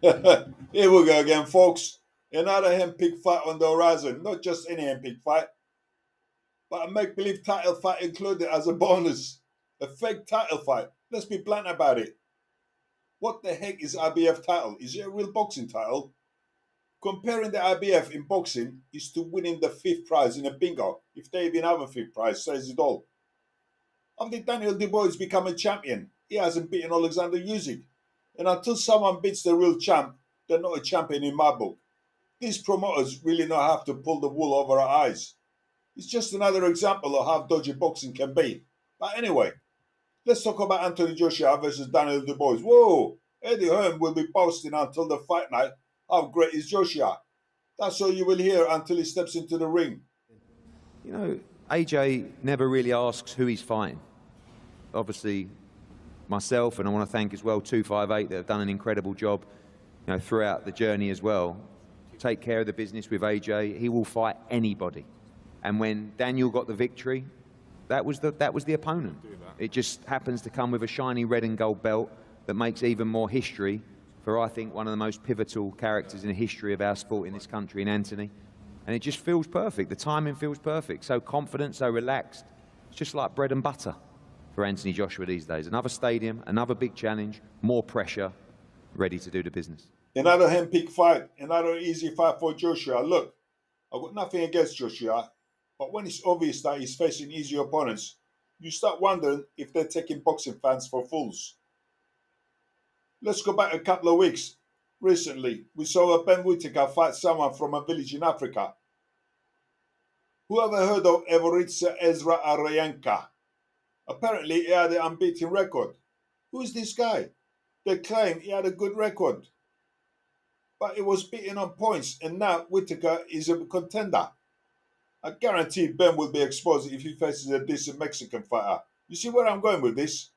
Here we go again, folks. Another handpicked fight on the horizon. Not just any handpicked fight, but a make-believe title fight included as a bonus. A fake title fight. Let's be blunt about it. What the heck is IBF title? Is it a real boxing title? Comparing the IBF in boxing is to winning the fifth prize in a bingo. If they even have a fifth prize, says it all. After Daniel Dubois become a champion, he hasn't beaten Oleksandr Usyk. And until someone beats the real champ, they're not a champion in my book. These promoters really know how to pull the wool over our eyes. It's just another example of how dodgy boxing can be. But anyway, let's talk about Anthony Joshua versus Daniel Dubois. Whoa! Eddie Hearn will be boasting until the fight night how great is Joshua. That's all you will hear until he steps into the ring. You know, AJ never really asks who he's fighting. Obviously, myself, and I want to thank as well 258 that have done an incredible job, you know, throughout the journey as well. Take care of the business with AJ. He will fight anybody. And when Daniel got the victory, that was the opponent. It just happens to come with a shiny red and gold belt that makes even more history for, I think, one of the most pivotal characters in the history of our sport in this country, in Anthony. And it just feels perfect. The timing feels perfect. So confident, so relaxed. It's just like bread and butter for Anthony Joshua these days. Another stadium, another big challenge, more pressure, ready to do the business. Another handpicked fight, another easy fight for Joshua. Look, I've got nothing against Joshua, but when it's obvious that he's facing easy opponents, you start wondering if they're taking boxing fans for fools. Let's go back a couple of weeks. Recently, we saw a Ben Whittaker fight someone from a village in Africa. Who ever heard of Evoritsa Ezra Arayanka? Apparently, he had an unbeaten record. Who is this guy? They claim he had a good record, but he was beaten on points, and now Whittaker is a contender. I guarantee Ben will be exposed if he faces a decent Mexican fighter. You see where I'm going with this?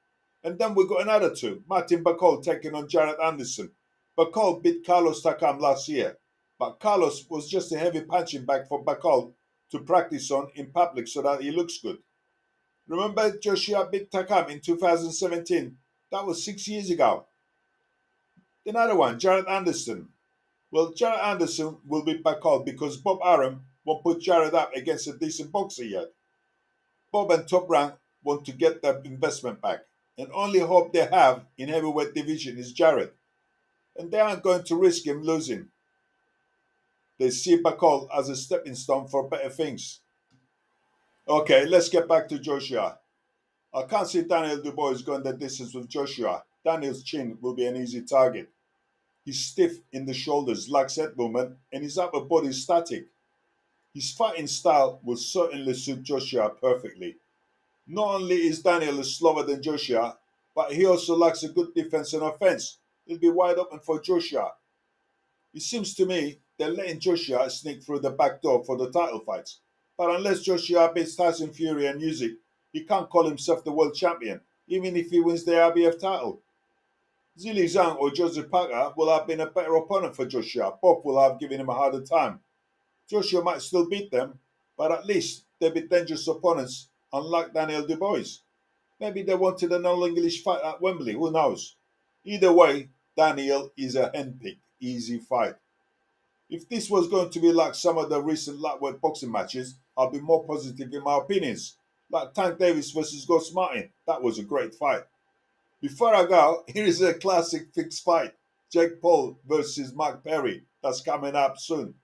And then we got another two. Martin Bacall taking on Jared Anderson. Bacall beat Carlos Takam last year, but Carlos was just a heavy punching bag for Bacall to practice on in public so that he looks good. Remember Joshua beat Takam in 2017? That was 6 years ago. Another one, Jared Anderson. Well, Jared Anderson will be Bacall because Bob Arum won't put Jared up against a decent boxer yet. Bob and Top Rank want to get their investment back, and only hope they have in heavyweight division is Jared. And they aren't going to risk him losing. They see Bacall as a stepping stone for better things. Okay, let's get back to Joshua. I can't see Daniel Dubois going the distance with Joshua. Daniel's chin will be an easy target. He's stiff in the shoulders, lacks head movement, and his upper body is static. His fighting style will certainly suit Joshua perfectly. Not only is Daniel slower than Joshua, but he also lacks a good defense and offense. He'll be wide open for Joshua. It seems to me they're letting Joshua sneak through the back door for the title fights. But unless Joshua beats Tyson Fury and Usyk, he can't call himself the world champion, even if he wins the IBF title. Zhang or Joseph Parker will have been a better opponent for Joshua. Both will have given him a harder time. Joshua might still beat them, but at least they'll be dangerous opponents, unlike Daniel Dubois. Maybe they wanted an all-English fight at Wembley, who knows? Either way, Daniel is a handpicked, easy fight. If this was going to be like some of the recent lightweight boxing matches, I'll be more positive in my opinions. Like Tank Davis versus Ghost Martin, that was a great fight. Before I go, here is a classic fixed fight. Jake Paul versus Mark Perry. That's coming up soon.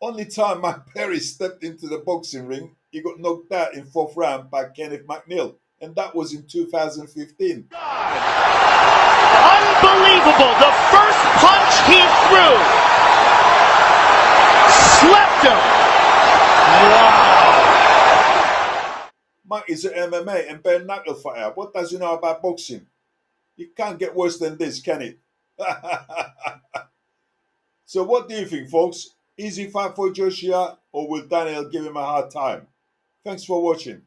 Only time Mark Perry stepped into the boxing ring, he got knocked out in 4th round by Kenneth McNeil, and that was in 2015. Unbelievable! The first punch he threw slept him. Wow! Mark is an MMA and bare knuckle fighter. What does he know about boxing? It can't get worse than this, can it? So what do you think, folks? Easy fight for Joshua, or will Daniel give him a hard time? Thanks for watching.